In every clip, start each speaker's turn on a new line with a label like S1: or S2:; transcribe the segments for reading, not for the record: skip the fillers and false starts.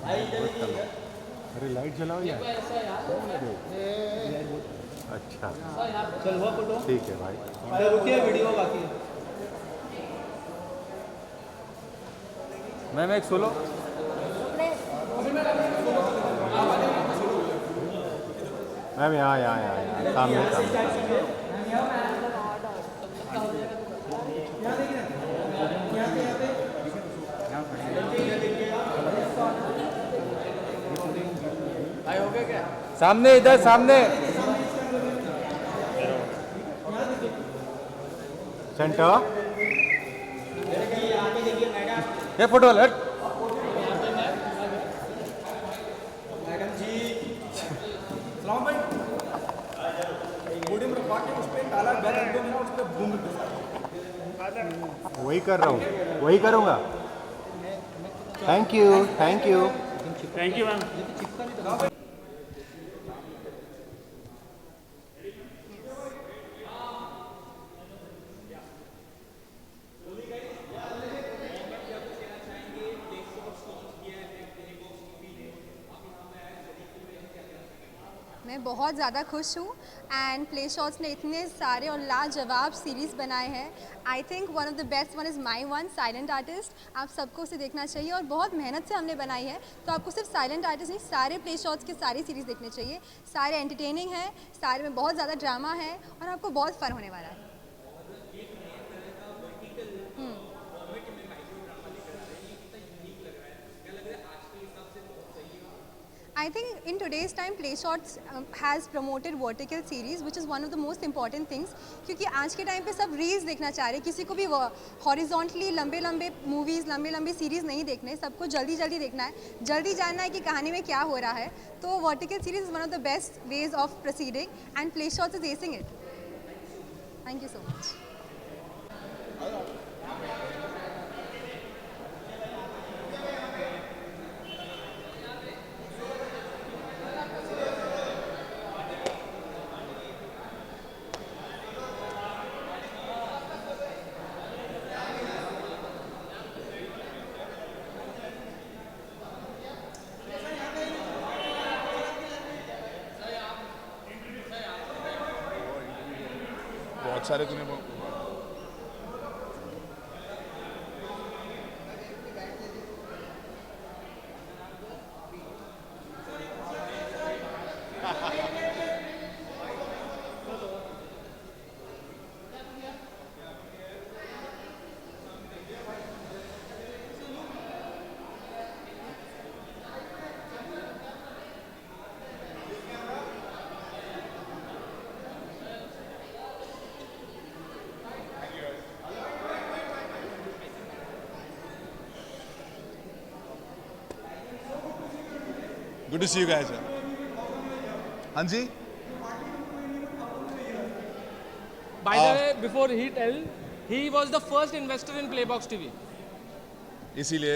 S1: अरे लाइट जलाओ यार। अच्छा
S2: चल हुआ फोटो।
S1: ठीक है भाई।
S2: अरे रुकिए, वीडियो बाकी है।
S1: मैम एक सोलो। मैम यहाँ यहाँ यहाँ यहाँ सामने सामने। सामने इधर सामने। सेंटर ये फोटो अलर्ट।
S2: मैडम जी सलाम भाई, पोडियम रखवा के उस पे काला बैग रख दो, मेरा उस पे बूम
S1: वही कर रहा हूँ, वही करूँगा। Thank you thank you.
S3: Thank you ma'am.
S4: मैं बहुत ज़्यादा खुश हूँ एंड प्ले शॉट्स ने इतने सारे और लाजवाब सीरीज़ बनाए हैं। I think one of the best one is my one silent artist. आप सबको उसे देखना चाहिए और बहुत मेहनत से हमने बनाई है, तो आपको सिर्फ साइलेंट आर्टिस्ट नहीं, सारे प्ले शॉट्स के सारी सीरीज़ देखने चाहिए। सारे एंटरटेनिंग हैं, सारे में बहुत ज़्यादा ड्रामा है और आपको बहुत फ़न होने वाला है। I think in today's time Play Shots has promoted vertical series which is one of the most important things, क्योंकि आज के टाइम पे सब रील्स देखना चाह रहे हैं, किसी को भी हॉरिजॉन्टली लंबे लंबे मूवीज़ लंबे लंबे सीरीज़ नहीं देखने, सबको जल्दी जल्दी देखना है, जल्दी जानना है कि कहानी में क्या हो रहा है। तो vertical series is one of the best ways of proceeding and play shots is acing it. Thank you so much.
S5: बहुत सारे तूने Good to see you guys. हाँ जी.
S3: By the way, before he tell, he was the first investor in Playbox TV.
S5: इसीलिए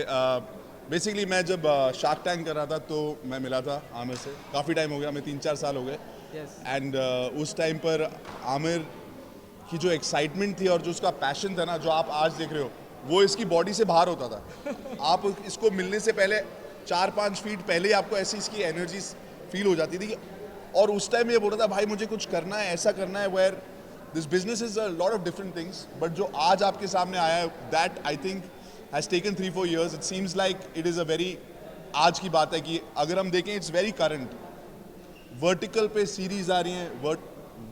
S5: basically मैं जब shark tank कर रहा था तो मैं मिला था आमिर से, काफ़ी टाइम हो गया, हमें 3-4 साल हो गए।
S3: Yes.
S5: एंड उस टाइम पर आमिर की जो एक्साइटमेंट थी और जो उसका पैशन था ना, जो आप आज देख रहे हो, वो इसकी बॉडी से बाहर होता था। आप इसको मिलने से पहले 4-5 फीट पहले ही आपको ऐसी इसकी एनर्जी फील हो जाती थी। और उस टाइम ये बोल रहा था भाई मुझे कुछ करना है, ऐसा करना है, where this business is a lot of different things, but जो आज आपके सामने आया है, that I think has taken 3-4 years. It seems like it is a very आज की बात है कि अगर हम देखें इट्स वेरी करंट। वर्टिकल पे सीरीज आ रही हैं,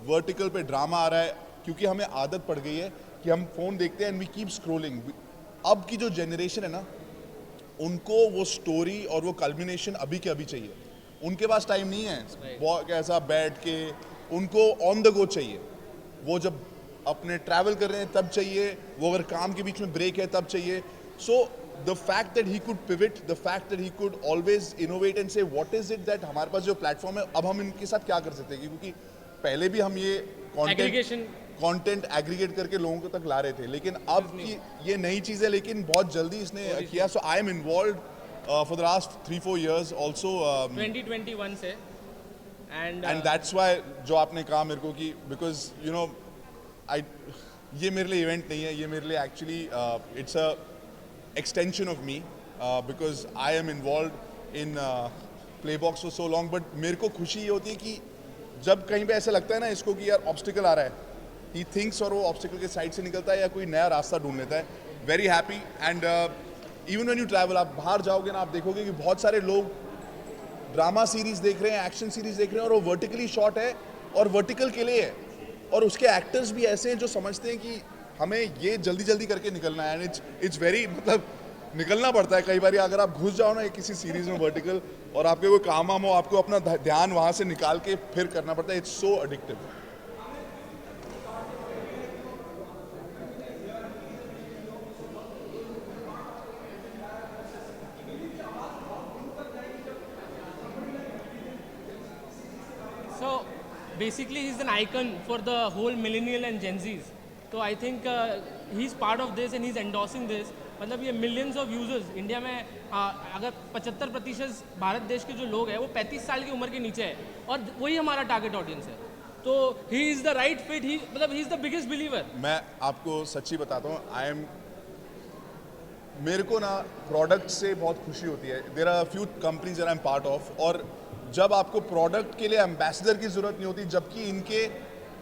S5: वर्टिकल पे ड्रामा आ रहा है, क्योंकि हमें आदत पड़ गई है कि हम फ़ोन देखते हैं एंड वी कीप स्क्रोलिंग। अब की जो जनरेशन है ना, उनको वो स्टोरी और वो कल्मिनेशन अभी के अभी चाहिए। उनके पास टाइम नहीं है कैसा बैठ के, उनको ऑन द गो चाहिए। वो जब अपने ट्रैवल कर रहे हैं तब चाहिए, वो अगर काम के बीच में ब्रेक है तब चाहिए। So the fact that he could pivot, the fact that he could always innovate and से व्हाट इज इट दैट, हमारे पास जो प्लेटफॉर्म है अब हम इनके साथ क्या कर सकते हैं, क्योंकि पहले भी हम ये कंटेंट एग्रीगेट करके लोगों को तक ला रहे थे, लेकिन अब की ये नई चीज़ है, लेकिन बहुत जल्दी इसने किया। So I am involve for the last 3-4 years also
S3: 2021 से
S5: एंड दैट्स वाई जो आपने कहा मेरे को कि बिकॉज यू नो ये मेरे लिए इवेंट नहीं है, ये मेरे लिए actually it's a extension of me because I am involved in play box for so long, but मेरे को खुशी ये होती है कि जब कहीं पे ऐसा लगता है ना इसको कि यार ऑब्स्टिकल आ रहा है, ही थिंक्स और वो ऑब्स्टिकल के साइड से निकलता है या कोई नया रास्ता ढूंढ लेता है. Very happy. And even when you travel, आप बाहर जाओगे ना, आप देखोगे कि बहुत सारे लोग ड्रामा सीरीज देख रहे हैं, एक्शन सीरीज देख रहे हैं और वो वर्टिकली शॉट है और वर्टिकल के लिए है, और उसके एक्टर्स भी ऐसे हैं जो समझते हैं कि हमें ये जल्दी जल्दी करके निकलना है. एंड इट्स वेरी, मतलब निकलना पड़ता है कई बार. अगर आप घुस जाओ ना किसी सीरीज में वर्टिकल और आपके कोई काम वाम हो, आपको अपना ध्यान वहाँ से निकाल के फिर करना पड़ता है. It's so addictive.
S3: So basically he's an icon for the whole millennial and Gen Zs. So I think he's part of this and he's endorsing this. मतलब ये millions of users इंडिया में अगर 75% भारत देश के जो लोग हैं वो 35 साल की उम्र के नीचे है और वही हमारा टारगेट ऑडियंस है. तो he is the right fit. ही मतलब he is the biggest believer.
S5: मैं आपको सच्ची बताता हूँ, मेरे को ना प्रोडक्ट से बहुत खुशी होती है. There are few companies that I am part of, और जब आपको प्रोडक्ट के लिए एम्बेसडर की जरूरत नहीं होती, जबकि इनके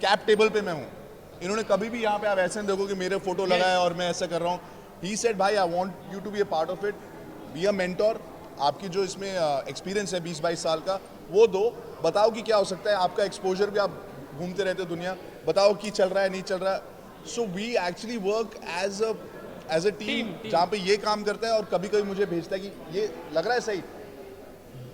S5: कैप टेबल पे मैं हूँ. इन्होंने कभी भी यहाँ पे आप ऐसे नहीं देखो कि मेरे फोटो लगा है और मैं ऐसा कर रहा हूँ. ही सेड भाई I want you to be a part of it, be a mentor. आपकी जो इसमें एक्सपीरियंस है 20-22 साल का वो दो, बताओ कि क्या हो सकता है. आपका एक्सपोजर भी, आप घूमते रहते हो दुनिया, बताओ कि चल रहा है नहीं चल रहा. So we actually work as a team जहाँ पे ये काम करता है और कभी कभी मुझे भेजता है कि ये लग रहा है सही.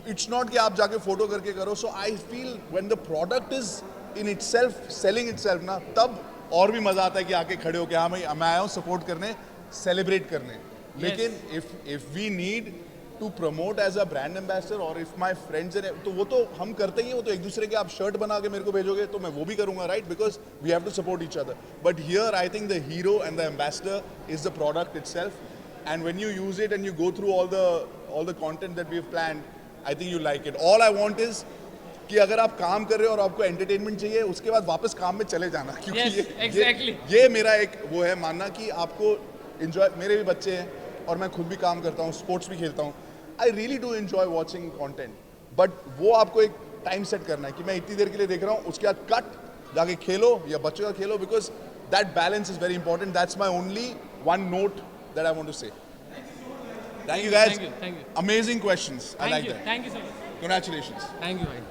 S5: इट्स नॉट कि आप जाके फोटो करके करो. So I feel when the product is in itself selling itself ना, तब और भी मजा आता है कि आके खड़े हो के हाँ भाई मैं आया हूँ सपोर्ट करने, सेलिब्रेट करने. लेकिन if we need to promote as a brand ambassador और इफ माई फ्रेंड्स, तो वो तो हम करते ही हैं. वो तो एक दूसरे के आप शर्ट बना के मेरे को भेजोगे तो मैं वो भी करूंगा, right, because we have to support each other. But here I think the hero and the ambassador is the product itself. And when you use it and you go through all the content that we have planned, I think you like it. All I want is कि अगर आप काम कर रहे हो और आपको entertainment चाहिए, उसके बाद वापस काम में चले जाना. क्योंकि
S3: exactly.
S5: ये मेरा एक वो है मानना कि आपको इंजॉय. मेरे भी बच्चे हैं और मैं खुद भी काम करता हूँ, स्पोर्ट्स भी खेलता हूँ. I really do enjoy watching content, but वो आपको एक टाइम सेट करना है कि मैं इतनी देर के लिए देख रहा हूँ, उसके बाद कट, जाके खेलो या बच्चों का खेलो, because that balance is very important. That's my only one note that I want to say. Thank you guys.
S3: Thank you.
S5: Amazing questions. I like that.
S3: Thank you so much.
S5: Congratulations.
S3: Thank you भाई.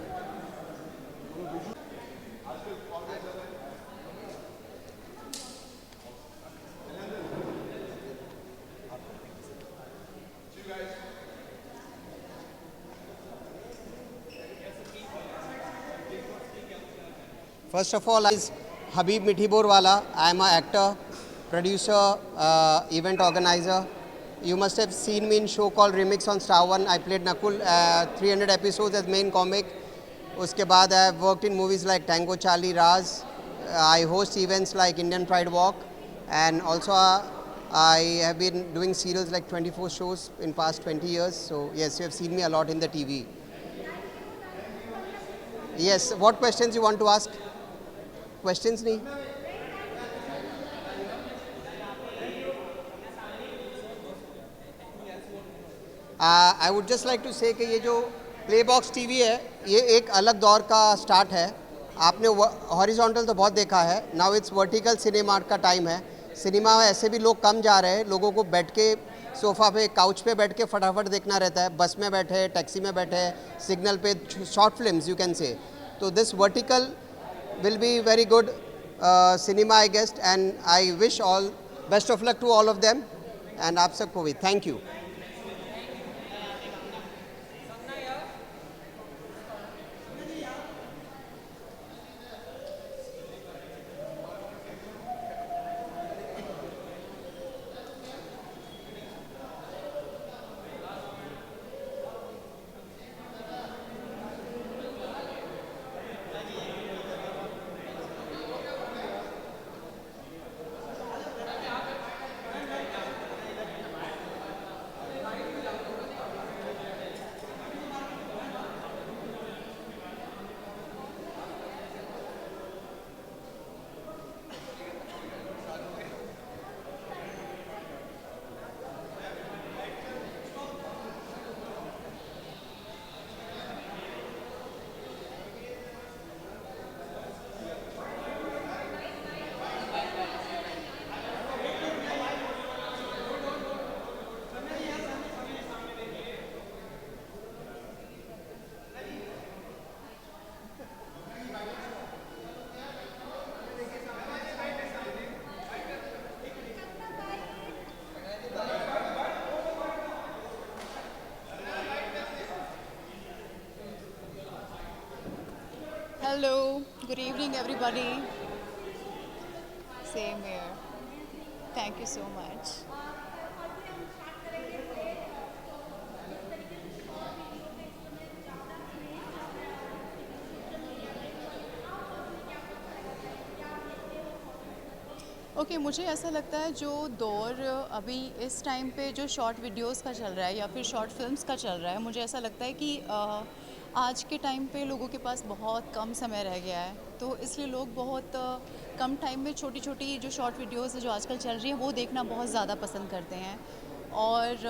S6: First of all, is Habib Mithiborwala. I am an actor, producer, event organizer. You must have seen me in show called Remix on Star One. I played Nakul, 300 episodes as main comic. Uske baad I have worked in movies like Tango Charlie, Raz. I host events like Indian Pride Walk, and also I have been doing serials like 24 shows in past 20 years. So yes, you have seen me a lot in the TV. Yes, what questions you want to ask? Questions nahi? I would just like to say कि ये जो play box TV है ये एक अलग दौर का start है. आपने हॉरिजॉन्टल तो बहुत देखा है, नाउ इट्स वर्टिकल सिनेमा का टाइम है. सिनेमा में ऐसे भी लोग कम जा रहे हैं, लोगों को बैठ के सोफ़ा पे काउच पे बैठ के फटाफट देखना रहता है, बस में बैठे, टैक्सी में बैठे, सिग्नल पे, short films you can say. तो this vertical will be very good cinema I guess, and I wish all best of luck to all of them, and आप सबको भी thank you.
S7: Hello, good evening everybody. Same here. Thank you so much. Okay मुझे ऐसा लगता है जो दौर अभी इस टाइम पे जो शॉर्ट वीडियोस का चल रहा है या फिर शॉर्ट फिल्म्स का चल रहा है, मुझे ऐसा लगता है कि आज के टाइम पे लोगों के पास बहुत कम समय रह गया है, तो इसलिए लोग बहुत कम टाइम में छोटी छोटी जो शॉर्ट वीडियोस जो आजकल चल रही हैं वो देखना बहुत ज़्यादा पसंद करते हैं। और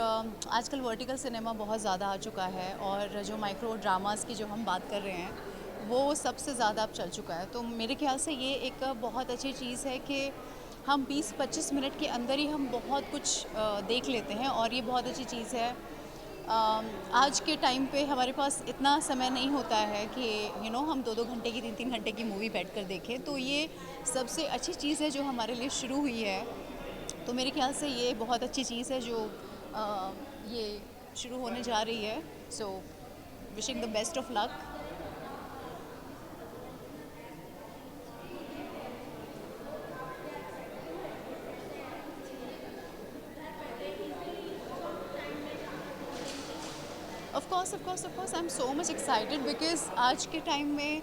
S7: आजकल वर्टिकल सिनेमा बहुत ज़्यादा आ चुका है और जो माइक्रो ड्रामास की जो हम बात कर रहे हैं वो सबसे ज़्यादा अब चल चुका है। तो मेरे ख्याल से ये एक बहुत अच्छी चीज़ है कि हम 20-25 मिनट के अंदर ही हम बहुत कुछ देख लेते हैं और ये बहुत अच्छी चीज़ है। आज के टाइम पे हमारे पास इतना समय नहीं होता है कि हम 2-2 घंटे की 3-3 घंटे की मूवी बैठकर देखें, तो ये सबसे अच्छी चीज़ है जो हमारे लिए शुरू हुई है। तो मेरे ख्याल से ये बहुत अच्छी चीज़ है जो ये शुरू होने जा रही है। So wishing the best of luck. Of course, I'm so much excited because आज के टाइम में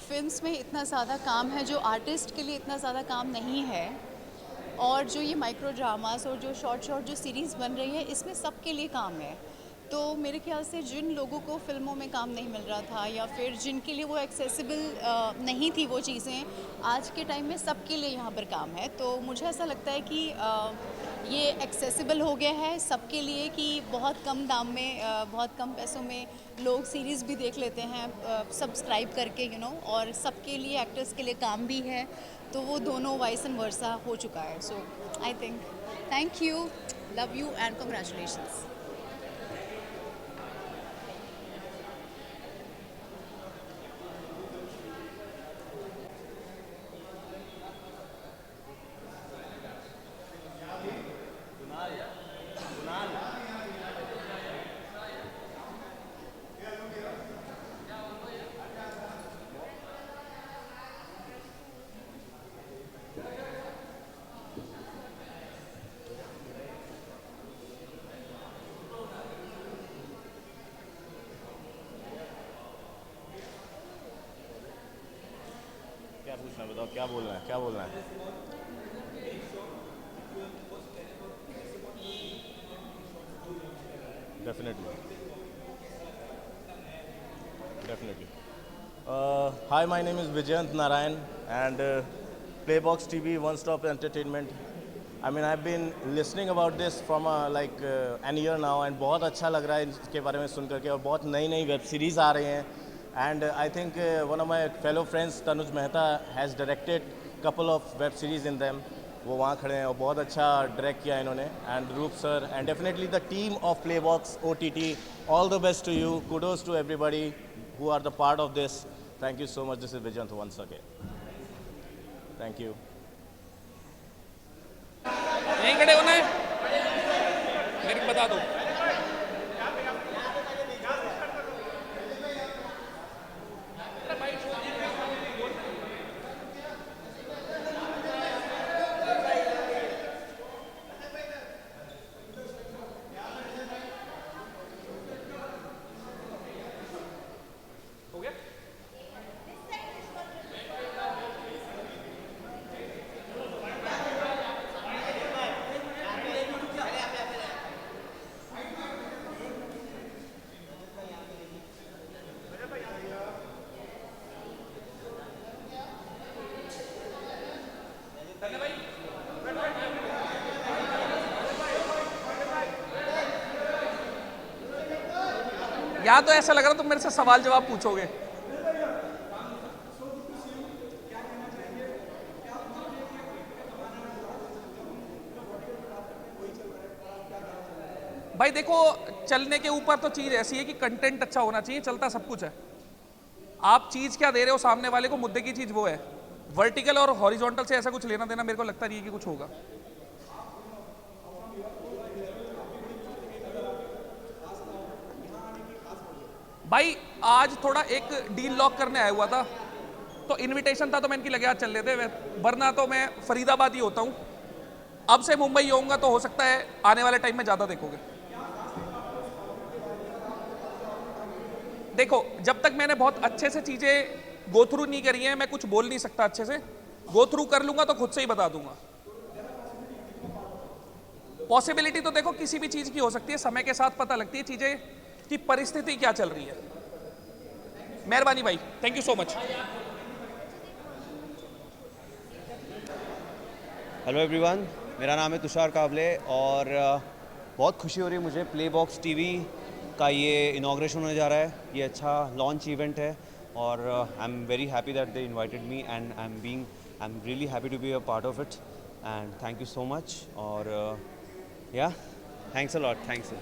S7: फिल्म्स में इतना ज़्यादा काम है जो आर्टिस्ट के लिए इतना ज़्यादा काम नहीं है, और जो ये माइक्रो ड्रामास और जो शॉर्ट जो सीरीज़ बन रही है इसमें सबके लिए काम है। तो मेरे ख्याल से जिन लोगों को फ़िल्मों में काम नहीं मिल रहा था या फिर जिनके लिए वो एक्सेसिबल नहीं थी वो चीज़ें, आज के टाइम में सबके लिए यहाँ पर काम है। तो मुझे ऐसा लगता है कि ये एक्सेसिबल हो गया है सबके लिए कि बहुत कम दाम में बहुत कम पैसों में लोग सीरीज़ भी देख लेते हैं सब्सक्राइब करके और सबके लिए एक्टर्स के लिए काम भी है, तो वो दोनों वाइस एंड वर्सा हो चुका है। So I think thank you, love you and congratulations.
S1: क्या पूछना है बताओ, क्या बोलना है, क्या बोलना है? Definitely. Hi, my name is Vijayant Narayan and Playbox TV, One Stop Entertainment. I mean, I've been listening about this from an year now and बहुत अच्छा लग रहा है इसके बारे में सुन करके, और बहुत नई नई वेब सीरीज़ आ रही हैं. And I think one of my fellow friends, Tanuj Mehta, has directed couple of web series in them. वो वहाँ खड़े हैं और बहुत अच्छा डायरेक्ट किया इन्होंने. And Roop sir and definitely the team of Playbox OTT, all the best to you. Kudos to everybody who are the part of this. Thank you so much. This is Vijayant once again. Thank you.
S8: यहीं खड़े होना है, मेरे को बता दो। हो गया? या तो ऐसा लग रहा तुम मेरे से सवाल जवाब पूछोगे। भाई देखो, चलने के ऊपर तो चीज ऐसी है कि कंटेंट अच्छा होना चाहिए, चलता सब कुछ है। आप चीज क्या दे रहे हो सामने वाले को, मुद्दे की चीज वो है। वर्टिकल और हॉरिजॉन्टल से ऐसा कुछ लेना देना मेरे को लगता नहीं है कि कुछ होगा। भाई आज थोड़ा एक डील लॉक करने आया हुआ था, तो इनविटेशन था तो मैं इनकी लगे आज चल लेते, वरना तो मैं फरीदाबाद ही होता हूँ। अब से मुंबई होऊंगा तो हो सकता है आने वाले टाइम में ज़्यादा देखोगे। देखो, जब तक मैंने बहुत अच्छे से चीज़ें गो थ्रू नहीं करी हैं, मैं कुछ बोल नहीं सकता अच्छे से। गो थ्रू कर लूंगा तो खुद से ही बता दूंगा। पॉसिबिलिटी तो देखो किसी भी चीज़ की हो सकती है, समय के साथ पता लगती है चीज़ें कि परिस्थिति क्या चल रही है। मेहरबानी भाई, thank you so much.
S9: Hello everyone, मेरा नाम है तुषार काबले और बहुत खुशी हो रही है मुझे। प्ले बॉक्स टीवी का ये इनॉग्रेशन होने जा रहा है। ये अच्छा लॉन्च इवेंट है और I am very happy that they invited me and I am really happy to be a part of it and thank you so much. और या thanks a lot, thanks.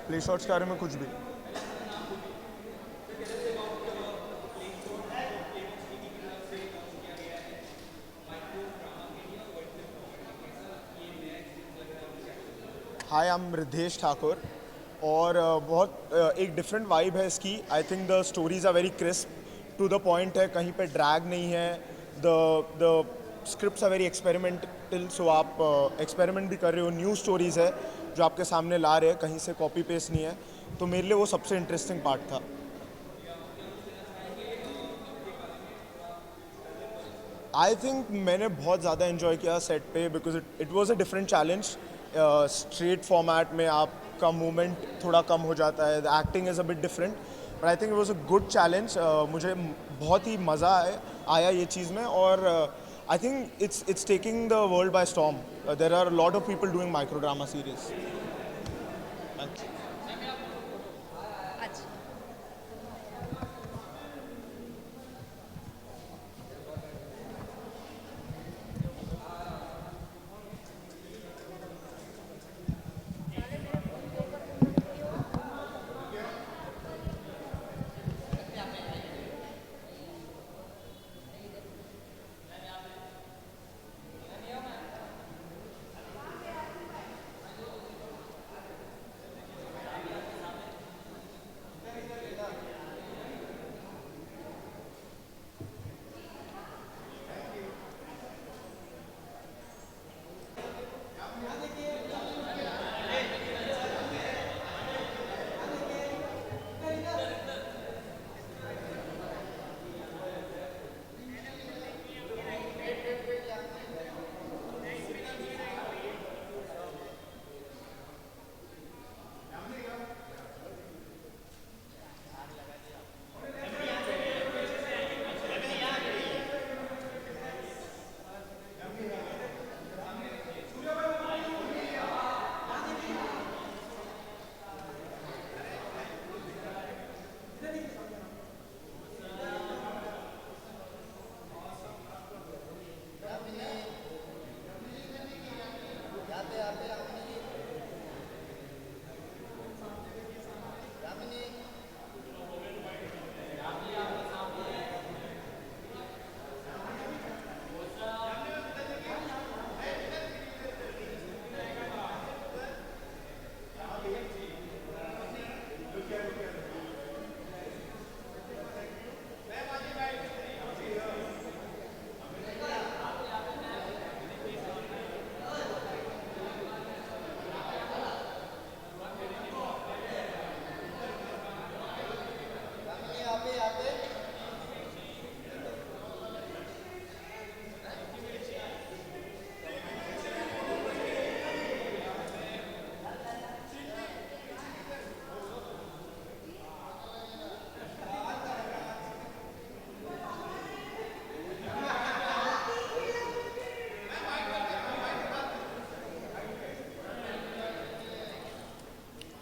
S10: Play shots के बारे में कुछ भी। Hi, I am Riddhesh Thakur और बहुत एक डिफरेंट वाइब है इसकी। I think the stories are very crisp to the point है, कहीं पे ड्रैग नहीं है। The scripts are very experimental, सो आप एक्सपेरिमेंट भी कर रहे हो। न्यू स्टोरीज है जो आपके सामने ला रहे हैं, कहीं से कॉपी पेस्ट नहीं है, तो मेरे लिए वो सबसे इंटरेस्टिंग पार्ट था। आई थिंक मैंने बहुत ज़्यादा इन्जॉय किया सेट पे, because it was a different challenge. Straight format में आपका मूवमेंट थोड़ा कम हो जाता है, the acting is a bit different, but I think it was a good challenge. मुझे बहुत ही मज़ा आया ये चीज़ में और I think it's taking the world by storm. There are a lot of people doing microdrama series. Thank you.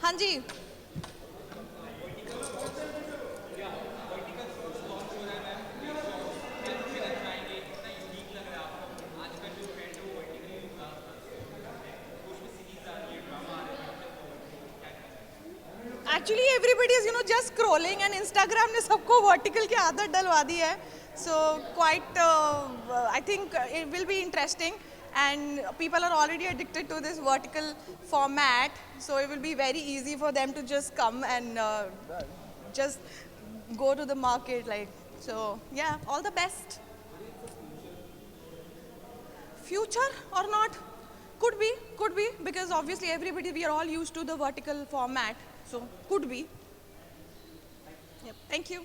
S11: हाँ जी, actually everybody is just scrolling and Instagram ने सबको वर्टिकल की आदत डलवा दी है. So quite I think it will be interesting and people are already addicted to this vertical format, so it will be very easy for them to just come and just go to the market, like, so yeah, all the best. Future or not, could be, because obviously everybody, we are all used to the vertical format, so could be. Yep. Thank you.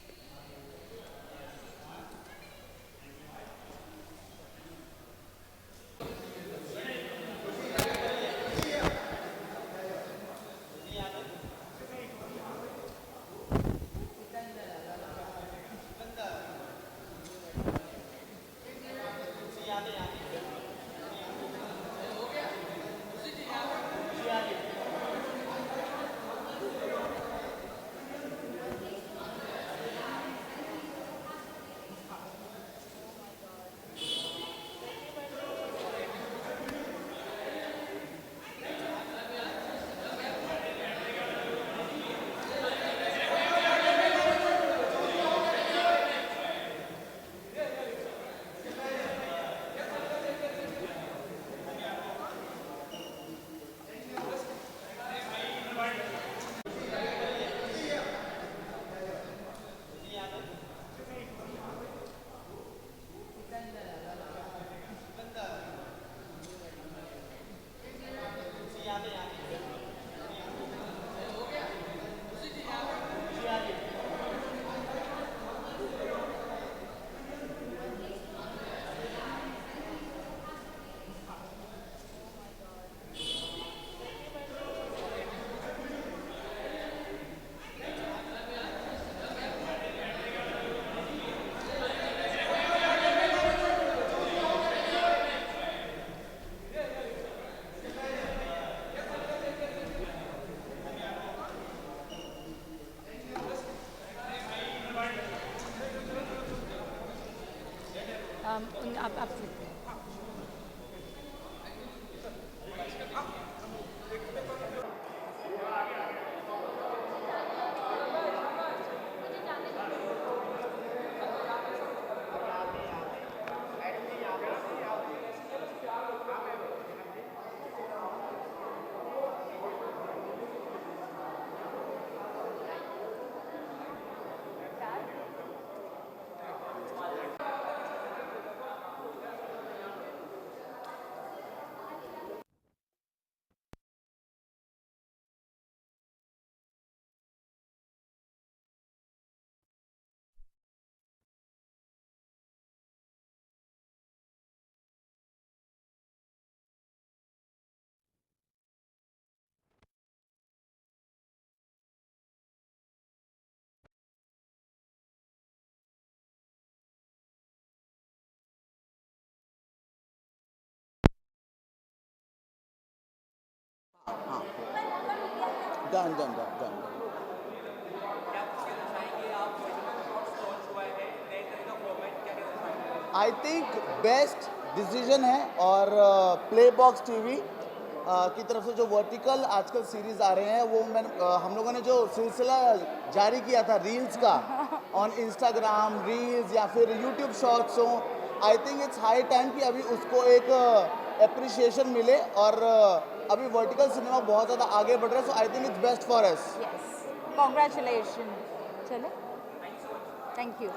S12: Done. I think best decision है और play box TV की तरफ से जो vertical आजकल series आ रहे हैं वो हम लोगों ने जो सिलसिला जारी किया था रील्स का ऑन इंस्टाग्राम रील्स या फिर यूट्यूब शॉर्ट्स हो, आई थिंक इट्स हाई टाइम कि अभी उसको एक एप्रिसिएशन मिले और अभी वर्टिकल सिनेमा बहुत ज़्यादा आगे बढ़ रहा है, so I think it's best for us.
S13: Yes, congratulation. चलो, थैंक यू.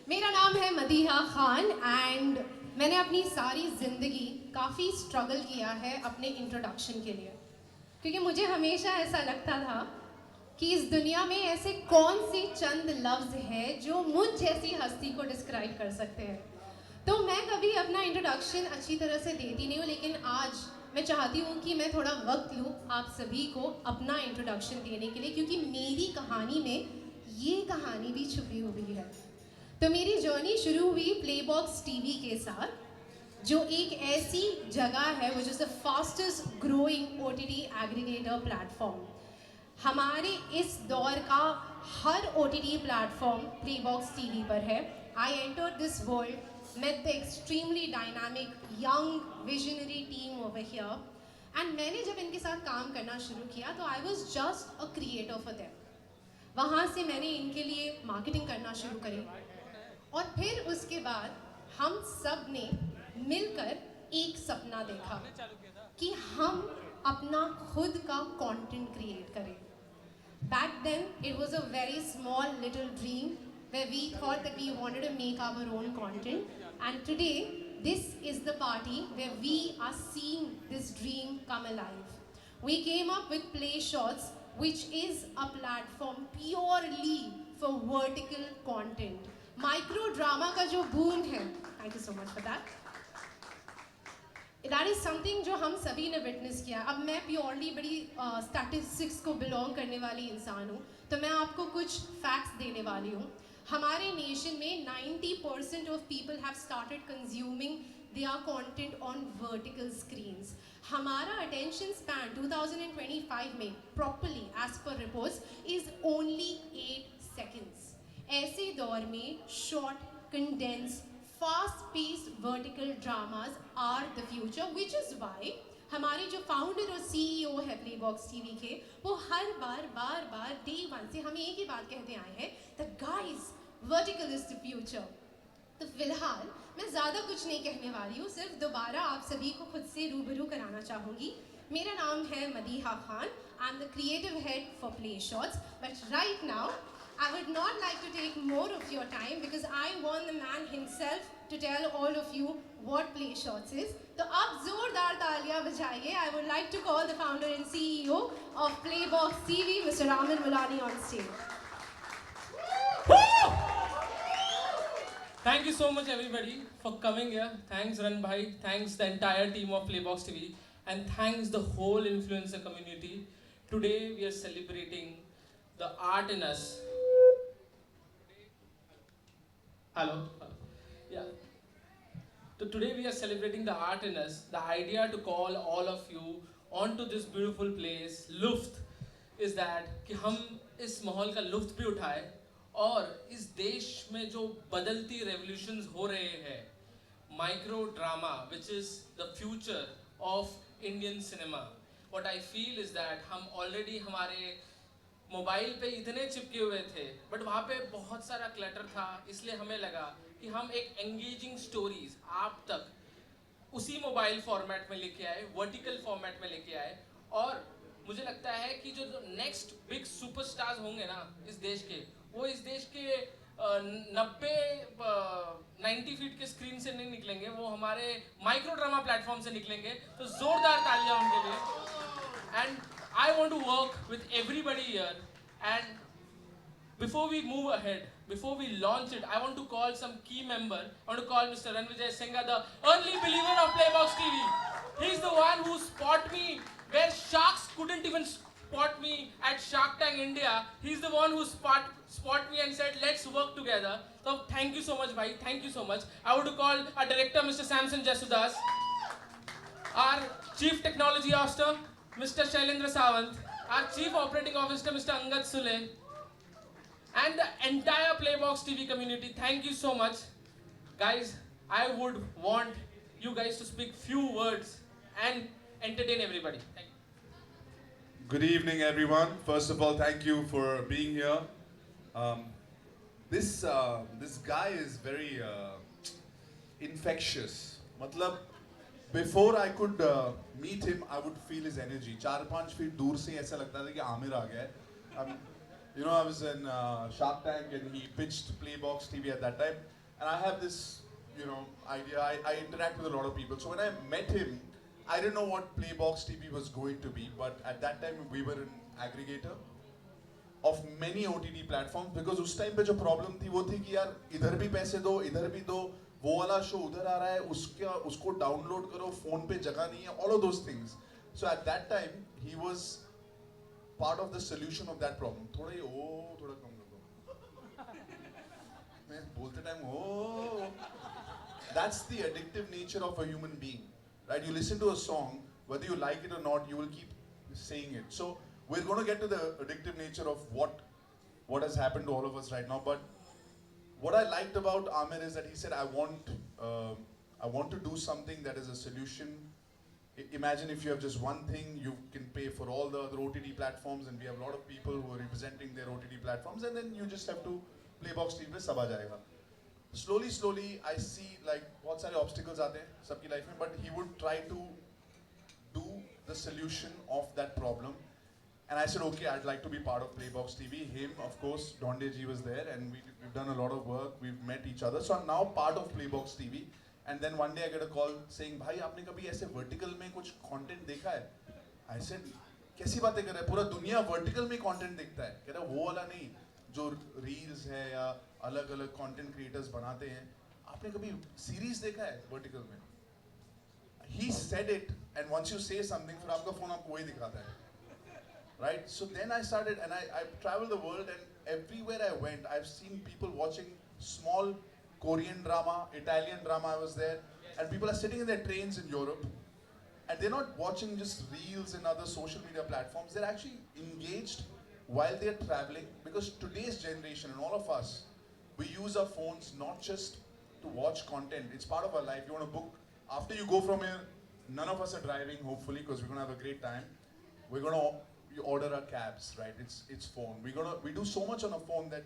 S14: मेरा नाम है मदीहा खान एंड मैंने अपनी सारी ज़िंदगी काफ़ी स्ट्रगल किया है अपने इंट्रोडक्शन के लिए, क्योंकि मुझे हमेशा ऐसा लगता था कि इस दुनिया में ऐसे कौन से चंद लफ्ज़ हैं जो मुझ जैसी हस्ती को डिस्क्राइब कर सकते हैं। तो मैं कभी अपना इंट्रोडक्शन अच्छी तरह से देती नहीं हूँ, लेकिन आज मैं चाहती हूँ कि मैं थोड़ा वक्त लूँ आप सभी को अपना इंट्रोडक्शन देने के लिए, क्योंकि मेरी कहानी में ये कहानी भी छुपी हुई है। तो मेरी जर्नी शुरू हुई प्लेबॉक्स टीवी के साथ, जो एक ऐसी जगह है which is the fastest growing OTT aggregator platform. हमारे इस दौर का हर OTT प्लेटफॉर्म प्लेबॉक्स टीवी पर है। I enter this world met the extremely dynamic young visionary team over here, and मैंने जब इनके साथ काम करना शुरू किया तो I was just a creator for them। वहाँ से मैंने इनके लिए मार्केटिंग करना शुरू करी, और फिर उसके बाद हम सब ने मिलकर एक सपना देखा कि हम अपना खुद का कंटेंट क्रिएट करें। Back then it was a very small little dream where we thought that we wanted to make our own content, and today this is the party where we are seeing this dream come alive. We came up with Play Shots, which is a platform purely for vertical content. Micro drama का जो boom है, thank you so much for that. That is something जो हम सभी ने witness किया। अब मैं प्योरली बड़ी स्टैटिस्टिक्स को बिलोंग करने वाली इंसान हूँ, तो मैं आपको कुछ फैक्ट्स देने वाली हूँ। हमारे नेशन में 90% of people have started consuming their content on vertical screens. हमारा अटेंशन स्पैन 2025 में properly as per reports is only 8 seconds. ऐसे दौर में short condense fast-paced vertical dramas are the future, which is why हमारे जो founder और CEO है प्लेबॉक्स TV के, वो हर बार डे 1 से हमें एक ही बात कहते आए हैं, that guys, vertical is the future। तो फिलहाल मैं ज़्यादा कुछ नहीं कहने वाली हूँ, सिर्फ दोबारा आप सभी को खुद से रूबरू कराना चाहूँगी। मेरा नाम है Madiha Khan, I am the creative head for play shots, but right now I would not like to take more of your time because I want the man himself to tell all of you what Play Shots is. तो आप जोरदार तालियां बजाइए। I would like to call the founder and CEO of Playbox TV, Mr. Raman Mulani, on stage.
S3: Thank you so much everybody for coming here. Thanks Ran Bhai, thanks the entire team of Playbox TV, and thanks the whole influencer community. Today we are celebrating the art in us. Hello. Yeah. So today we are celebrating the art in us. The idea to call all of you onto this beautiful place, Luft, is that कि हम इस माहौल का लुफ्त भी उठाए, और इस देश में जो बदलती रेवोल्यूशंस हो रहे हैं, micro drama, which is the future of Indian cinema. What I feel is that हम already हमारे मोबाइल पे इतने चिपके हुए थे, बट वहाँ पे बहुत सारा क्लटर था, इसलिए हमें लगा कि हम एक एंगेजिंग स्टोरीज आप तक उसी मोबाइल फॉर्मेट में लेके आए, वर्टिकल फॉर्मेट में लेके आए। और मुझे लगता है कि जो नेक्स्ट बिग सुपरस्टार्स होंगे ना इस देश के, वो इस देश के 90 फीट के स्क्रीन से नहीं निकलेंगे, वो हमारे माइक्रो ड्रामा प्लेटफॉर्म से निकलेंगे। तो जोरदार तालियां उनके लिए। And I want to work with everybody here, and before we move ahead, before we launch it, I want to call some key member. I want to call Mr. Ranvijay Singha, the early believer of Playbox TV. He's the one who spot me where sharks couldn't even spot me at Shark Tank India. He's the one who spot me and said, let's work together. So thank you so much, bhai. Thank you so much. I want to call our director, Mr. Samson Jasudas, our chief technology officer, Mr. Shailendra Sawant, our Chief Operating Officer, Mr. Angad Sule, and the entire Playbox TV community. Thank you so much. Guys, I would want you guys to speak few words and entertain everybody. Thank you.
S5: Good evening, everyone. First of all, thank you for being here. This guy is very infectious. Matlab, before I could meet him, I would feel his energy. 4-5 feet दूर से ऐसा लगता था कि आमिर आ गया है. You know, I was in Shark Tank and he pitched Playbox TV at that time. And I have this, you know, idea. I interact with a lot of people. So when I met him, I didn't know what Playbox TV was going to be. But at that time, we were an aggregator. of many OTT platforms because उस time पे जो problem थी वो थी कि यार इधर भी पैसे दो इधर भी दो वो वाला शो उधर आ रहा है उसको डाउनलोड करो फोन पे जगह नहीं है all of those things. So at that time he was part of the solution of that problem. थोड़ा ये थोड़ा कम कर दो मैं बोलते time that's the addictive nature of a human being, right? You listen to a song, whether you like it or not, you will keep saying it. So we're going to get to the addictive nature of what has happened to all of us right now. But what I liked about Amir is that he said, I want to do something that is a solution. Imagine if you have just one thing, you can pay for all the other OTT platforms, and we have a lot of people who are representing their OTT platforms, and then you just have to Playbox TV पे सब आ जाएगा. Slowly, I see like बहुत सारे obstacles आते हैं सबकी life में, but he would try to do the solution of that problem. And I said, okay, I'd like to be part of Playbox TV. Him, of course, Donde Ji was there, and we've done a lot of work. We've met each other. So I'm now part of Playbox TV. And then one day I get a call saying, भाई आपने कभी ऐसे vertical में कुछ content देखा है? I said, कैसी बातें कर रहे हैं? पूरा दुनिया vertical में content देखता है. कह रहा वो वाला नहीं, जो reels है या अलग-अलग content creators बनाते हैं. आपने कभी series देखा है vertical में? He said it, and once you say something, फिर आपका phone आपको वही दिखाता है. Right? So then I started, and I traveled the world, and everywhere I went, I've seen people watching small Korean drama, Italian drama. I was there, and people are sitting in their trains in Europe, and they're not watching just reels and other social media platforms. They're actually engaged while they're traveling, because today's generation and all of us, we use our phones not just to watch content. It's part of our life. You want to book, after you go from here, none of us are driving, hopefully, because we're going to have a great time. We're going to order our cabs, right? It's phone. We do so much on a phone that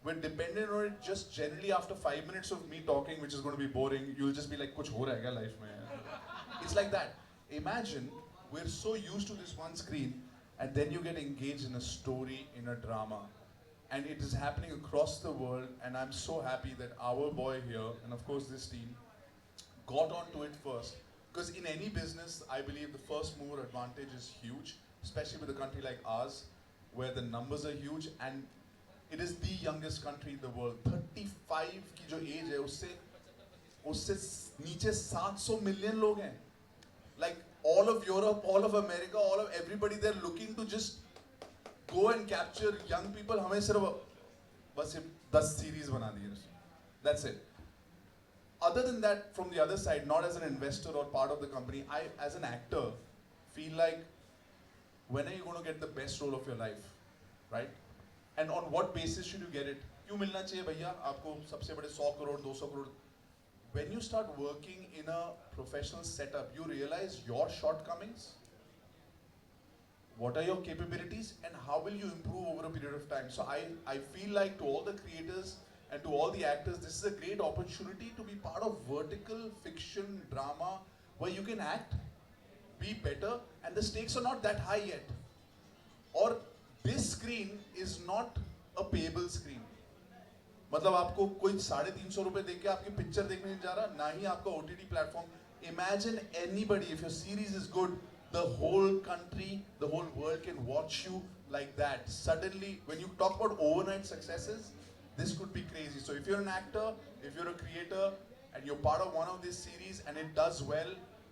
S5: we're dependent on it. Just generally after 5 minutes of me talking, which is going to be boring, you'll just be like, "Kuch ho raha hai kya life mein?" It's like that. Imagine we're so used to this one screen, and then you get engaged in a story, in a drama, and it is happening across the world. And I'm so happy that our boy here, and of course this team, got onto it first. Because in any business, I believe the first mover advantage is huge, especially with a country like ours, where the numbers are huge, and it is the youngest country in the world. 35 की जो age है, उससे नीचे 700 million लोग हैं. Like all of Europe, all of America, all of everybody, they're looking to just go and capture young people. हमें सिर्फ बस 10 series बना दिए. That's it. Other than that, from the other side, not as an investor or part of the company, I, as an actor, feel like, when are you going to get the best role of your life, right? And on what basis should you get it? क्यों मिलना चाहिए भैया आपको सबसे बड़े 100 crore 200 crore? When you start working in a professional setup, you realize your shortcomings. What are your capabilities, and how will you improve over a period of time? So I feel like to all the creators and to all the actors, this is a great opportunity to be part of vertical fiction drama where you can act, be better, and the stakes are not that high yet. Or this screen is not a payable screen. मतलब आपको कोई 350 रुपए देके आपकी picture देखने नहीं जा रहा, ना ही आपका OTT platform. Imagine anybody, if your series is good, the whole country, the whole world can watch you like that. Suddenly, when you talk about overnight successes, this could be crazy. So if you're an actor, if you're a creator, and you're part of one of these series and it does well,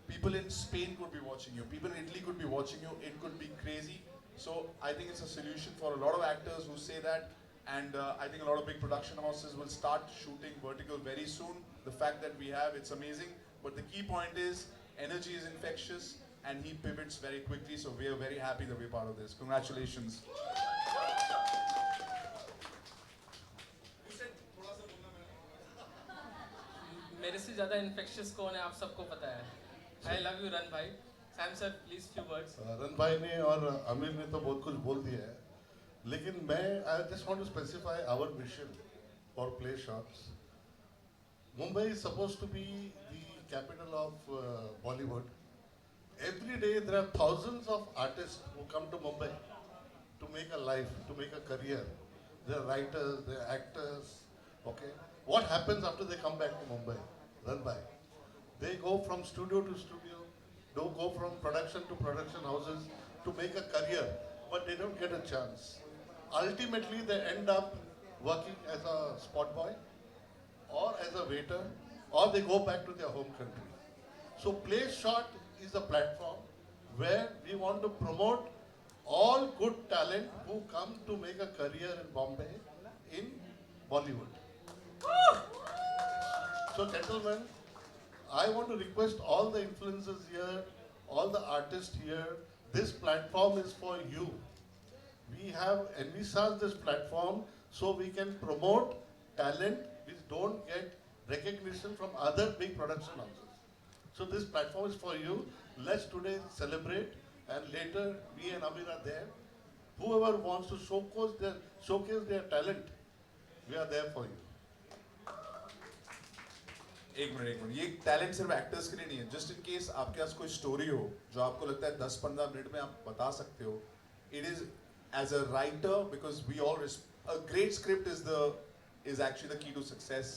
S5: people in Spain could be watching you, people in Italy could be watching you, it could be crazy. So I think it's a solution for a lot of actors who say that, and I think a lot of big production houses will start shooting vertical very soon. The fact that we have, it's amazing. But the key point is, energy is infectious, and he pivots very quickly, so we are very happy that we're part of this. Congratulations.
S3: मेरे से ज़्यादा infectious कौन है आप सबको पता है. I love you run भाई. Sam sir, please few words.
S15: Run भाई ने और अमीर ने तो बहुत कुछ बोल दिया है, लेकिन मैं I just want to specify our mission for Play Shots. Mumbai is supposed to be the capital of Bollywood. Every day there are thousands of artists who come to Mumbai to make a life, to make a career. They are writers, they are actors. Okay, what happens after they come back to Mumbai? Run by. They go from studio to studio, don't go from production to production houses to make a career, but they don't get a chance. ultimately they end up working as a spot boy or as a waiter, or they go back to their home country. So Play Short is a platform where we want to promote all good talent who come to make a career in Bombay, in Bollywood. So gentlemen, I want to request all the influencers here, all the artists here, this platform is for you. We have envisaged this platform so we can promote talent which don't get recognition from other big production houses. So this platform is for you. Let's today celebrate, and later me and Amir are there. Whoever wants to showcase their talent, we are there for you.
S5: एक minute ये talent सिर्फ actors के लिए नहीं है. Just in case आपके पास कोई story हो जो आपको लगता है 10-15 मिनट में आप बता सकते हो. It is as a writer because we all a great script is actually the key to success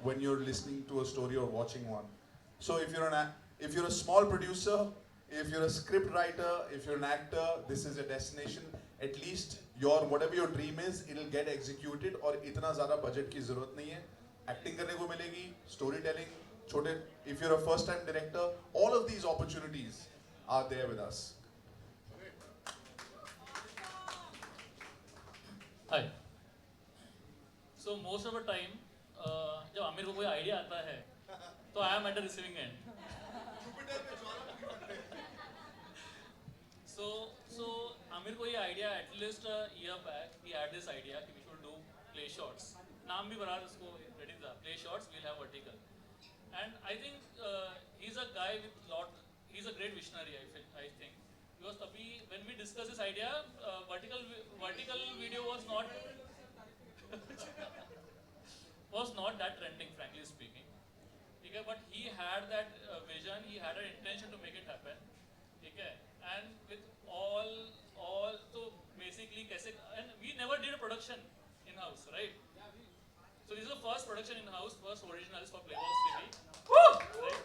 S5: when you're listening to a story or watching one. So if you're a small producer, if you're a script writer, if you're an actor, this is a destination. At least whatever your dream is, it'll get executed. और इतना ज़्यादा budget की ज़रूरत नहीं है. Acting करने को मिलेगी, storytelling, छोटे. If you're a first-time director, all of these opportunities are there with us.
S16: Hi. So most of the time, जब आमिर को कोई आइडिया आता है, तो I am at the receiving end. So Aamir को ये idea at least a year back, he had this idea कि we should do play shorts. नाम भी बना उसको ready था. Play shorts, we'll have vertical. And I think he's a guy with he's a great visionary. I think because तभी when we discussed this idea, vertical video was not that trending, frankly speaking. Okay, but he had that vision, he had an intention to make it happen. Okay, and with all so basically and we never did a production in house, right? So this is the first production in house, first originals for Playbox TV. Right?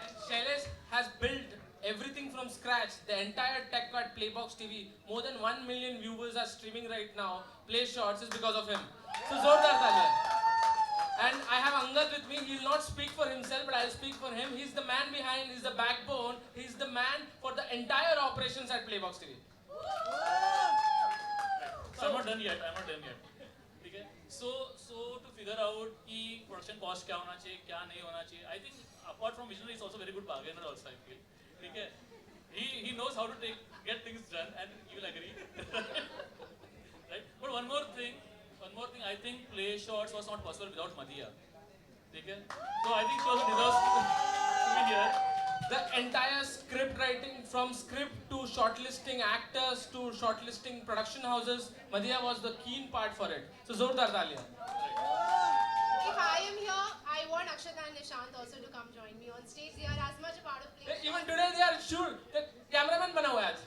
S3: And Shailesh has built everything from scratch, the entire tech at Playbox TV. More than 1 million viewers are streaming right now. Play Shorts is because of him. So Zordar Talia. And I have Angad with me. He will not speak for himself, but I will speak for him. He's the man behind, he's the backbone, he's the man for the entire operations at Playbox TV.
S16: So I'm not done yet. Okay? So to figure out कि production cost क्या होना चाहिए, क्या नहीं होना चाहिए, I think apart from visionary, he's also a very good bargainer also, I feel. Okay? He knows how to get things done, and you will agree. Right? But one more thing, I think Play Shorts was not possible without Madhya. Okay? So I think she also deserves to be here.
S3: The entire script writing, from script to shortlisting actors to shortlisting production houses, Madhya was the keen part for it. So Zordar Talia.
S14: If I am here, I want Akshata and Nishant also to come join me on stage. They are as much a part of Play Shorts.
S3: Even today they are sure. The cameraman bana hua hai aaj.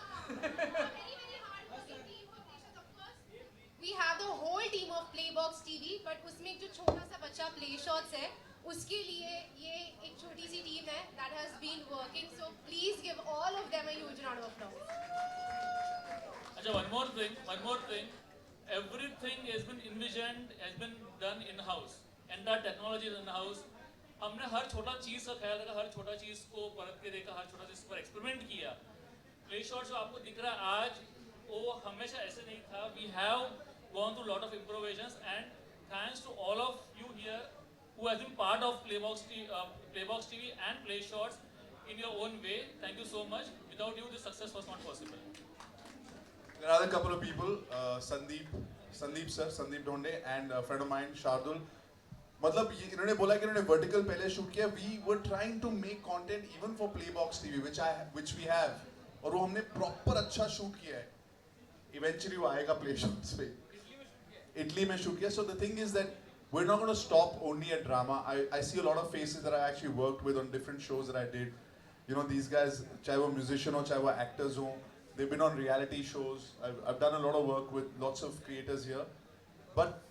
S14: We have the whole team of Playbox TV, but उसमें एक जो छोटा सा बच्चा Play Shorts है, उसके लिए ये एक छोटी सी team है that has been working. So please give all of them a huge round of applause.
S16: अच्छा, one more thing. Everything has been envisioned, has been done in house. Entire technology is in house. हमने हर छोटा चीज का ख्याल रखा, हर छोटा चीज को परख के देखा, हर छोटा चीज पर एक्सपेरिमेंट किया. Play Shorts जो आपको दिख रहा है आज, वो हमेशा ऐसे नहीं था. We have gone through a lot of improvisations, and thanks to all of you here who have been part of Playbox TV and Play Shorts in your own way. Thank you so much. Without you, this success was not possible.
S5: There are a couple of people, Sandeep Dhonde, and a friend of mine, Shardul. मतलब इन्होंने बोला कि इन्होंने vertical पहले shoot किया. We were trying to make content even for Playbox TV, which we have, और वो हमने proper अच्छा shoot किया है. Eventually वो आएगा Play Shorts पे. Italy में shoot किया. So the thing is that we're not going to stop only at drama. I see a lot of faces that I actually worked with on different shows that I did. You know, these guys, चाहे वो musician हो, चाहे वो actors हो, they've been on reality shows. I've done a lot of work with lots of creators here. But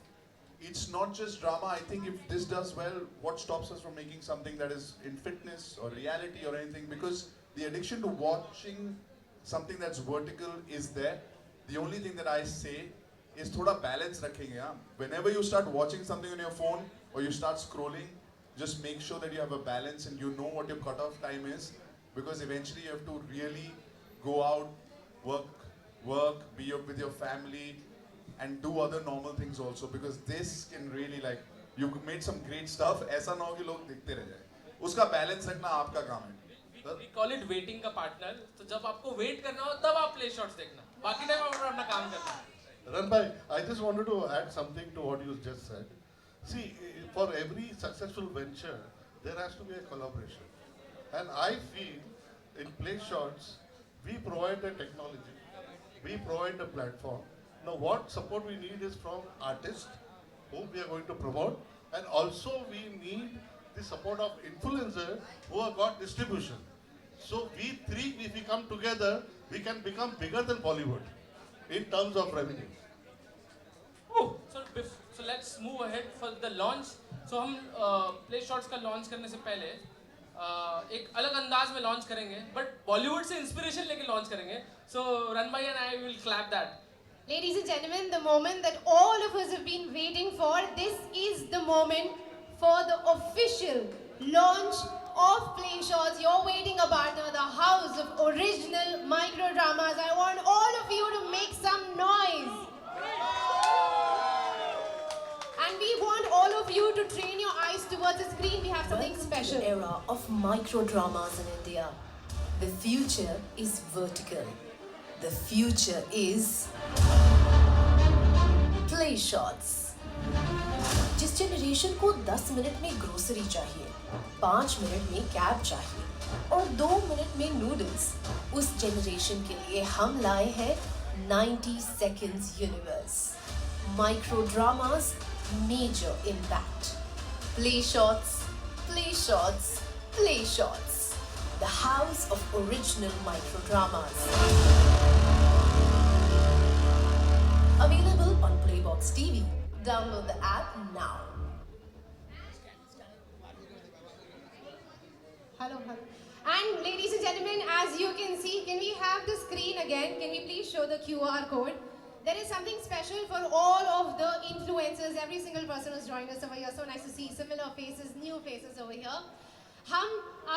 S5: it's not just drama. I think if this does well, what stops us from making something that is in fitness or reality or anything? Because the addiction to watching something that's vertical is there. The only thing that I say इस थोड़ा balance रखेंगे हाँ. Whenever you start watching something on your phone or you start scrolling, just make sure that you have a balance and you know what your cutoff time is, because eventually you have to really go out, work, be with your family, and do other normal things also, because this can really like you made some great stuff. ऐसा ना हो कि लोग देखते रह जाए. उसका balance रखना आपका काम है.
S3: We call it waiting का partner. तो जब आपको wait करना हो तब आप play shots देखना. बाकी टाइम आप अपना काम करना.
S15: Ranbhai, I just wanted to add something to what you just said. See, for every successful venture, there has to be a collaboration. And I feel in Play Shots, we provide the technology, we provide the platform. Now what support we need is from artists whom we are going to promote, and also we need the support of influencers who have got distribution. So we three, if we come together, we can become bigger than Bollywood in terms of revenue.
S3: So let's move ahead for the launch. So हम Play Shots का launch करने से पहले एक अलग अंदाज में launch करेंगे, but Bollywood से inspiration लेके launch करेंगे. So Ranbhai and I will clap that.
S14: Ladies and gentlemen, the moment that all of us have been waiting for, this is the moment for the official launch of Play Shots. You're waiting a partner, the house of original micro dramas. I want all of you to make some noise. And we want all of you to train your eyes towards the screen. We have something special.
S17: The era of micro dramas in India. The future is vertical. The future is Play Shots. जिस generation को 10 minute में grocery चाहिए, 5 minute में cab चाहिए और 2 minute में noodles, उस generation के लिए हम लाए हैं 90 seconds universe. Micro dramas, major impact. Play Shots, Play Shots, Play Shots. The house of original micro dramas. Available on Playbox TV. Download the app now.
S14: Hello. And ladies and gentlemen, as you can see, can we have the screen again? Can we please show the QR code? There is something special for all of the influencers, every single person who's joined us over here. So nice to see similar faces, new faces over here. हम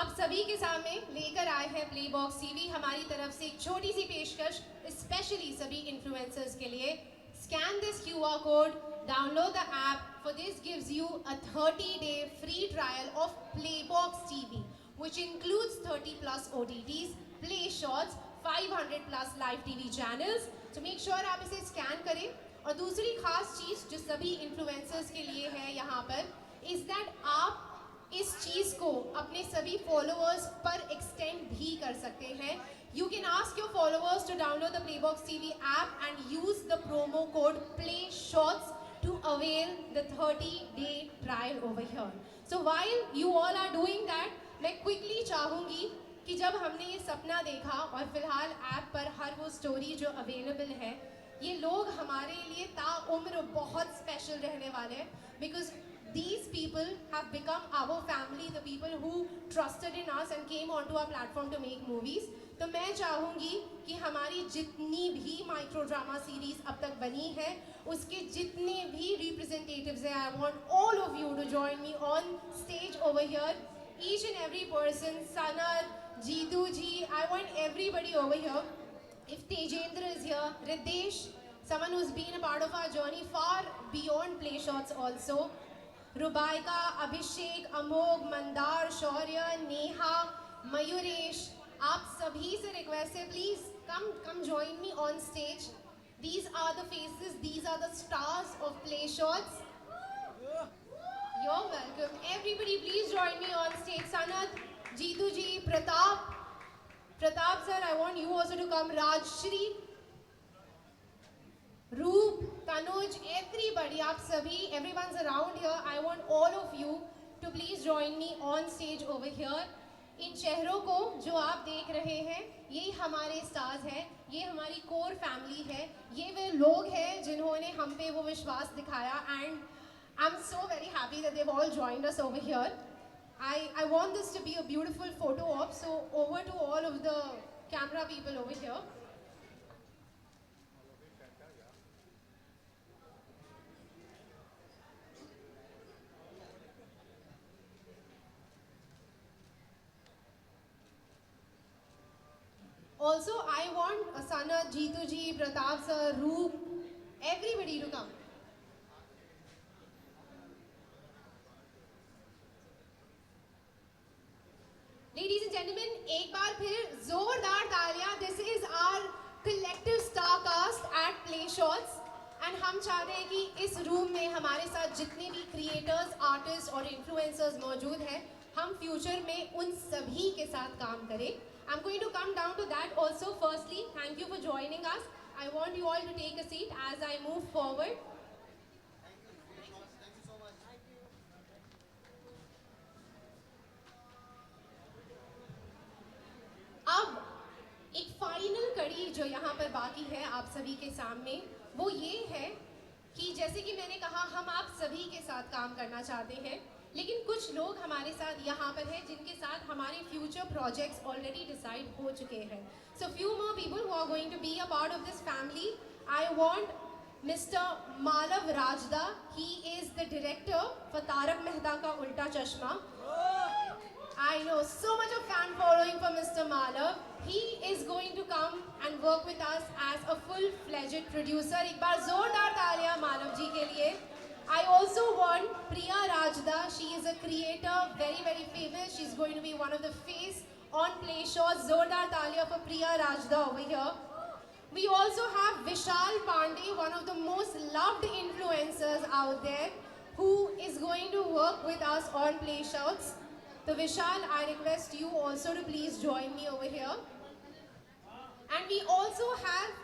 S14: आप सभी के सामने लेकर आए हैं Playbox TV. हमारी तरफ से एक छोटी सी पेशकश, especially सभी influencers के लिए. Scan this QR code, download the app. For this gives you a 30-day free trial of Playbox TV, which includes 30 plus OTTs, Play Shots, 500 plus live TV channels. So make sure आप इसे scan करें. और दूसरी खास चीज़ जो सभी influencers के लिए है यहाँ पर, is that आप इस चीज़ को अपने सभी followers पर extend भी कर सकते हैं. You can ask your followers to download the Playbox TV app and use the promo code PLAYSHOTS to avail the 30-day trial over here. So while you all are doing that, मैं quickly चाहूँगी कि जब हमने ये सपना देखा और फिलहाल ऐप पर हर वो स्टोरी जो अवेलेबल है, ये लोग हमारे लिए ताउम्र बहुत स्पेशल रहने वाले हैं, because these people have become our family, the people who trusted in us and came onto our platform to make movies. तो मैं चाहूँगी कि हमारी जितनी भी माइक्रो ड्रामा सीरीज अब तक बनी है, उसके जितने भी representatives हैं, I want all of you to join me on stage over here. Each and every person, Sanad, Jeetu ji, I want everybody over here. If Tejendra is here, Ridesh, someone who's been a part of our journey far beyond Play Shots also. Rubaika, Abhishek, Amog, Mandar, Shaurya, Neha, Mayuresh, आप सभी से request है, please come join me on stage. These are the faces, these are the stars of Play Shots. You're welcome. Everybody please join me on stage. Sanat, Jeetu ji, Pratap sir, I want you also to come. Rajshri, Roop, Tanuj, everybody, आप सभी, everyone's around here. I want all of you to please join me on stage over here. इन चेहरों को जो आप देख रहे हैं, ये हमारे स्टार्स हैं, ये हमारी कोर फैमिली है, ये वे लोग हैं जिन्होंने हम पे वो विश्वास दिखाया. And I'm so very happy that they've all joined us over here. I want this to be a beautiful photo op, so over to all of the camera people over here. Also, I want Sanat, Jeetu ji, Pratap sir, Roop, everybody to come. Ladies and gentlemen, एक बार फिर जोरदार तालियां. This is our collective star cast at Play Shots. And हम चाहते हैं कि इस room में हमारे साथ जितने भी क्रिएटर्स, आर्टिस्ट और इन्फ्लुएंसर्स मौजूद हैं, हम फ्यूचर में उन सभी के साथ काम करें. I'm going to come down to that also. Firstly, thank you for joining us. I want you all to take a seat as I move forward. अब एक फाइनल कड़ी जो यहाँ पर बाकी है आप सभी के सामने, वो ये है कि जैसे कि मैंने कहा, हम आप सभी के साथ काम करना चाहते हैं, लेकिन कुछ लोग हमारे साथ यहाँ पर हैं जिनके साथ हमारे फ्यूचर प्रोजेक्ट्स ऑलरेडी डिसाइड हो चुके हैं. So few more people who are going to be a part of this family. I want mister Malav Rajda. He is the director for Taarak Mehta Ka Ooltah चश्मा. I know so much of fan following for Mr. Malav. He is going to come and work with us as a full-fledged producer. एक बार जोरदार तालियां मालव जी के लिए. I also want Priya Rajda. She is a creator, very famous. She's going to be one of the face on Play Shots. जोरदार तालियां for Priya Rajda over here. We also have Vishal Pandey, one of the most loved influencers out there, who is going to work with us on Play Shots. So Vishal, I request you also to please join me over here. And we also have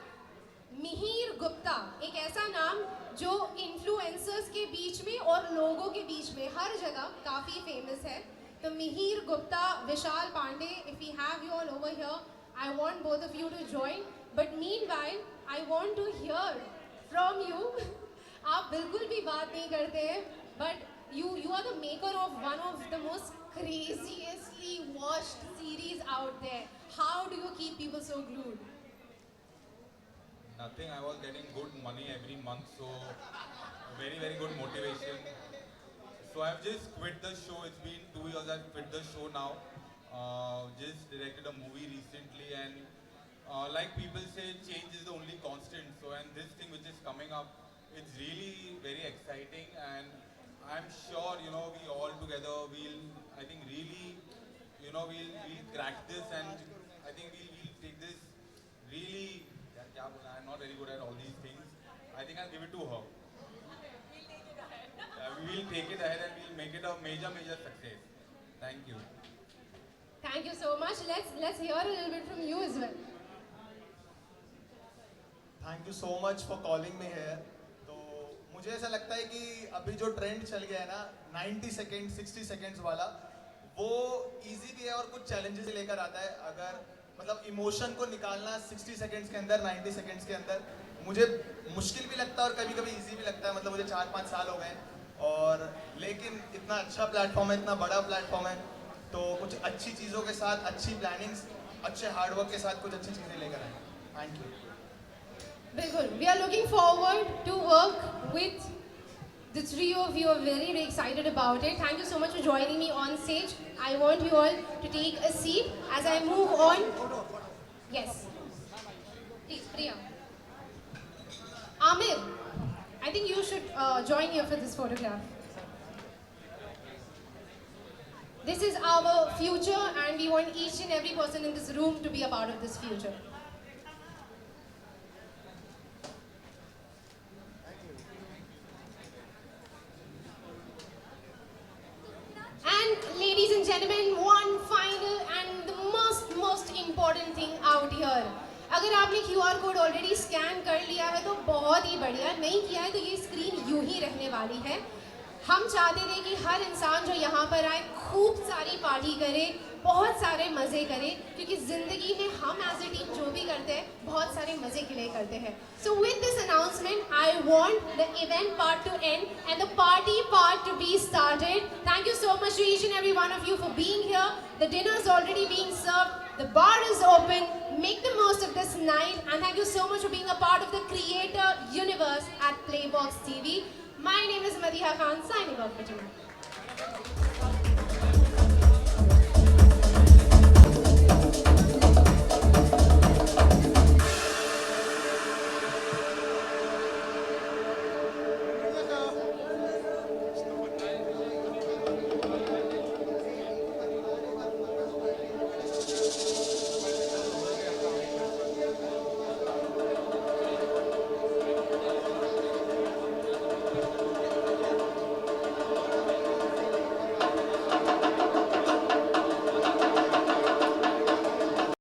S14: Mihir Gupta, एक ऐसा नाम जो influencers के बीच में और लोगों के बीच में हर जगह काफ़ी फेमस है. तो मिहिर गुप्ता, विशाल Pandey, if we have you all over here, I want both of you to join. But meanwhile, I want to hear from you. आप बिल्कुल भी बात नहीं करते हैं, but you are the maker of one of the most craziously watched series out there. How do you keep people so glued?
S18: Nothing. I was getting good money every month, so very good motivation. So I've just quit the show. It's been 2 years I've quit the show now. Just directed a movie recently, and like people say, change is the only constant. So and this thing which is coming up, it's really very exciting, and I'm sure we all together I think really we'll crack this, and I think we'll take this really. I'm not very good at all these things. I think I'll give it to her. We will take it ahead and we'll make it a major success. Thank you.
S14: Thank you so much. Let's hear a little bit from you as well.
S19: Thank you so much for calling me here. तो मुझे ऐसा लगता है कि अभी जो trend चल गया है ना 90 सेकेंड 60 सेकेंड्स वाला, वो इजी भी है और कुछ चैलेंजेस लेकर आता है. अगर मतलब इमोशन को निकालना 60 सेकेंड्स के अंदर, 90 सेकेंड्स के अंदर, मुझे मुश्किल भी लगता है और कभी कभी इजी भी लगता है. मतलब मुझे 4-5 साल हो गए और लेकिन इतना अच्छा प्लेटफॉर्म है, इतना बड़ा प्लेटफॉर्म है, तो कुछ अच्छी चीज़ों के साथ, अच्छी प्लानिंग्स, अच्छे हार्डवर्क के साथ कुछ अच्छी चीज़ें लेकर आए. Thank you.
S14: बिल्कुल. We are looking forward to work with the three of you. Are very excited about it. Thank you so much for joining me on stage. I want you all to take a seat as I move on. Yes. Please, Priya. Amir, I think you should join here for this photograph. This is our future, and we want each and every person in this room to be a part of this future. And ladies and gentlemen, one final and the most important thing out here. अगर आपने QR code already scan कर लिया है तो बहुत ही बढ़िया. नहीं किया है तो ये स्क्रीन यूं ही रहने वाली है. हम चाहते थे कि हर इंसान जो यहाँ पर आए खूब सारी पार्टी करे, बहुत सारे मज़े करे, क्योंकि ज़िंदगी में हम एज ए टीम जो भी करते हैं बहुत सारे मज़े के लिए करते हैं. So with this announcement, I want the event part to end and the party part to be started. Thank you so much to each and every one of you for being here. The dinner is already being served. The bar is open. Make the most of this night, and thank you so much for being a part of the creator universe at Playbox TV. My name is Madiha Khan, signing off for tonight.